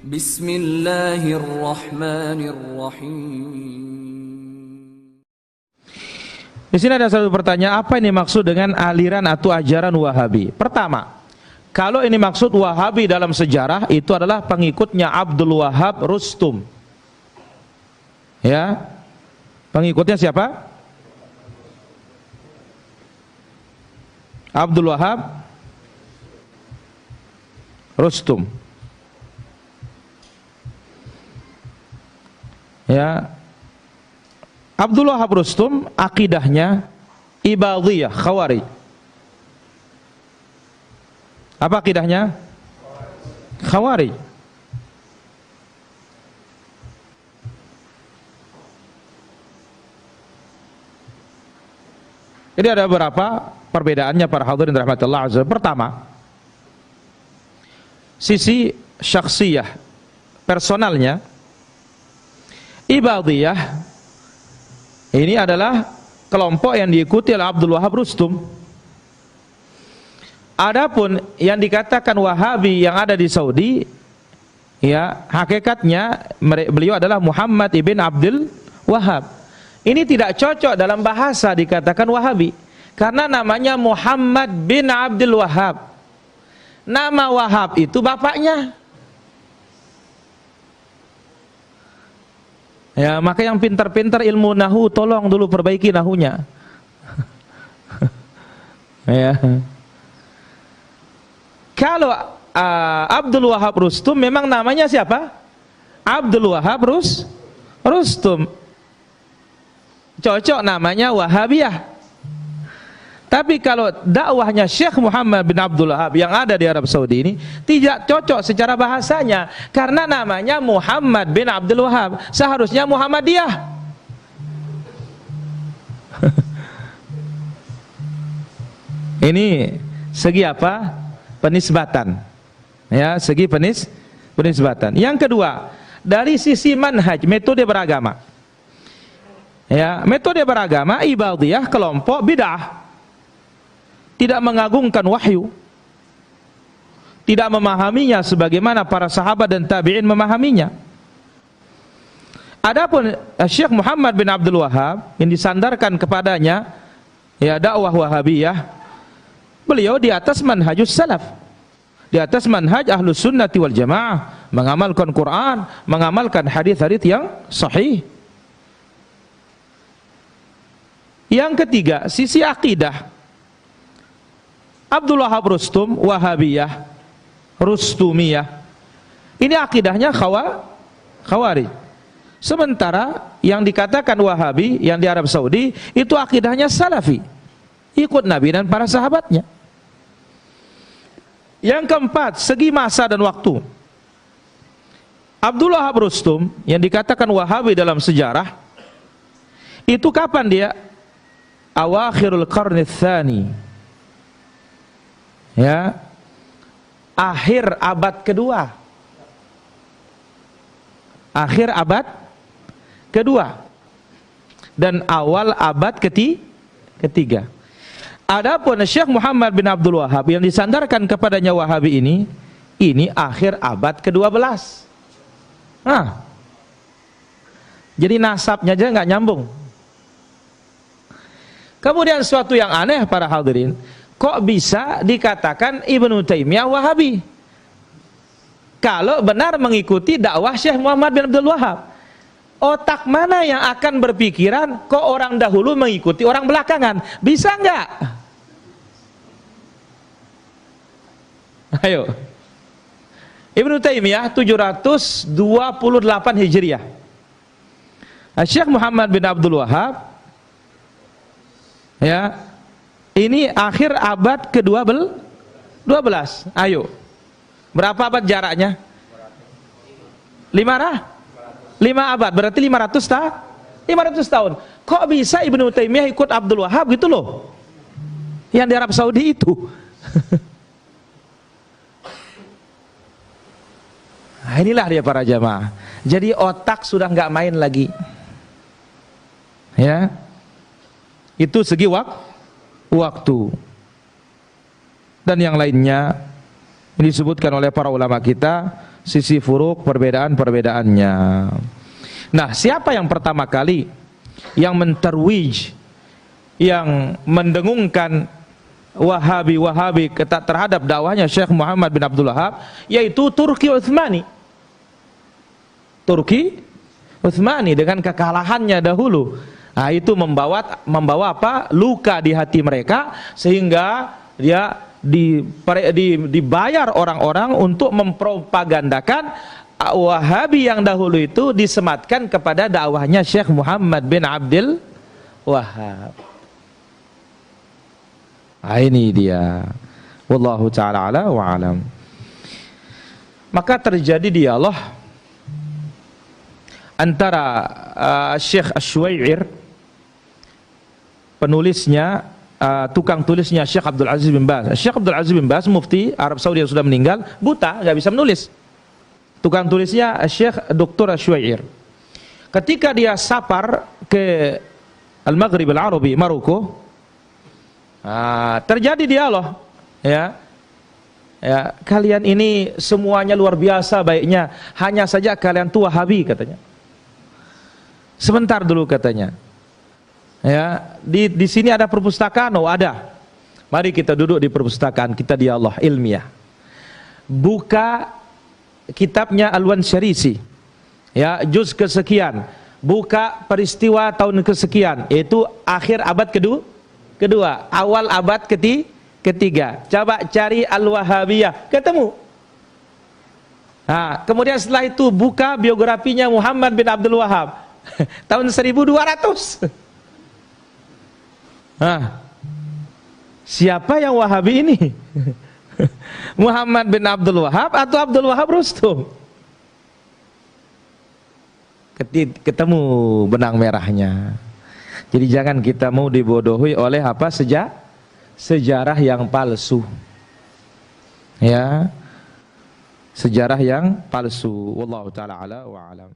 Bismillahirrahmanirrahim. Di sini ada satu pertanyaan, apa ini maksud dengan aliran atau ajaran Wahabi? Pertama, kalau ini maksud Wahabi dalam sejarah, itu adalah pengikutnya Abdul Wahab Rustum. Ya, pengikutnya siapa? Abdul Wahab Rustum. Ya, Abdul Wahab Rustum akidahnya Ibadiyah, Khawarij. Apa akidahnya? Khawarij. Jadi ada beberapa perbedaannya para hadirin rahmatullah azza. Pertama, sisi syakhsiyah, personalnya, Ibadiyah ini adalah kelompok yang diikuti oleh Abdul Wahab Rustum. Adapun yang dikatakan Wahabi yang ada di Saudi, ya, hakikatnya beliau adalah Muhammad ibn Abdul Wahab. Ini tidak cocok dalam bahasa dikatakan Wahabi, karena namanya Muhammad bin Abdul Wahab. Nama Wahab itu bapaknya. Ya, maka yang pintar-pintar ilmu nahu tolong dulu perbaiki nahunya. Ya. Kalau Abdul Wahab Rustum memang namanya siapa? Abdul Wahab Rustum. Cocok namanya Wahabiyah. Tapi kalau dakwahnya Syekh Muhammad bin Abdul Wahab yang ada di Arab Saudi ini tidak cocok secara bahasanya, karena namanya Muhammad bin Abdul Wahab, seharusnya Muhammadiyah. Ini segi apa? Penisbatan. Ya, segi penisbatan. Yang kedua, dari sisi manhaj, metode beragama. Ya, metode beragama Ibadiyah kelompok bid'ah. Tidak mengagungkan wahyu, tidak memahaminya sebagaimana para sahabat dan tabi'in memahaminya. Adapun Syekh Muhammad bin Abdul Wahab yang disandarkan kepadanya ya dakwah Wahabiyah, beliau di atas manhajus salaf, di atas manhaj ahlus sunnati wal jamaah, mengamalkan Quran, mengamalkan hadis-hadis yang sahih. Yang ketiga, sisi akidah. Abdul Wahab Rustum, Wahabiyah, Rustumiyah, ini akidahnya Khawarij. Sementara yang dikatakan Wahabi yang di Arab Saudi itu akidahnya Salafi, ikut Nabi dan para sahabatnya. Yang keempat, segi masa dan waktu. Abdul Wahab Rustum yang dikatakan Wahabi dalam sejarah itu kapan dia? Awakhirul qarni tsani. Ya, akhir abad kedua, akhir abad kedua dan awal abad ketiga. Adapun Syekh Muhammad bin Abdul Wahab yang disandarkan kepadanya Wahabi ini akhir abad ke-12. Nah, jadi nasabnya aja nggak nyambung. Kemudian suatu yang aneh para hadirin, kok bisa dikatakan Ibnu Taimiyah Wahabi kalau benar mengikuti dakwah Syekh Muhammad bin Abdul Wahab? Otak mana yang akan berpikiran kok orang dahulu mengikuti orang belakangan? Bisa enggak? Ayo. Ibnu Taimiyah 728 Hijriah. Syekh Muhammad bin Abdul Wahab ya, ini akhir abad ke-12. Ayo. Berapa abad jaraknya? 5 abad, berarti 500 tahun. Kok bisa Ibnu Taimiyah ikut Abdul Wahab gitu loh? Yang di Arab Saudi itu. Nah, inilah dia para jamaah. Jadi otak sudah nggak main lagi. Ya. Itu segi waktu. Dan yang lainnya ini disebutkan oleh para ulama kita sisi furuk perbedaan-perbedaannya. Nah, siapa yang pertama kali yang menterwij, yang mendengungkan Wahabi terhadap dakwahnya Syekh Muhammad bin Abdul Wahab, yaitu Turki Utsmani. Turki Utsmani dengan kekalahannya dahulu. Nah, itu membawa apa? Luka di hati mereka, sehingga dia dibayar orang-orang untuk mempropagandakan Wahabi yang dahulu itu disematkan kepada dakwahnya Syekh Muhammad bin Abdul Wahab. Nah, ini dia. Wallahu ta'ala ala wa alam. Maka terjadi dialog antara Syekh Ash-Shuwair, penulisnya, tukang tulisnya Syekh Abdul Aziz bin Baz. Syekh Abdul Aziz bin Baz, mufti Arab Saudi yang sudah meninggal, buta, nggak bisa menulis. Tukang tulisnya Syekh Dr. Ash-Shuwair. Ketika dia safar ke Al-Maghrib Al-Arabi, Maroko, terjadi dialog, ya, kalian ini semuanya luar biasa baiknya, hanya saja kalian tua Wahabi, katanya. Sebentar dulu, katanya. Ya, di sini ada perpustakaan. Oh, ada. Mari kita duduk di perpustakaan, kita dialog ilmiah. Buka kitabnya Alwan Syarisi, ya, juz kesekian. Buka peristiwa tahun kesekian, yaitu akhir abad kedua, awal abad ketiga. Coba cari Al-Wahabiyah, ketemu. Nah, kemudian setelah itu buka biografinya Muhammad bin Abdul Wahab tahun 1200. Nah, siapa yang Wahabi ini? Muhammad bin Abdul Wahab atau Abdul Wahab Rustum? Ketemu benang merahnya. Jadi jangan kita mau dibodohi oleh apa sejarah yang palsu. Ya. Sejarah yang palsu. Wallahu taala ala wa alam.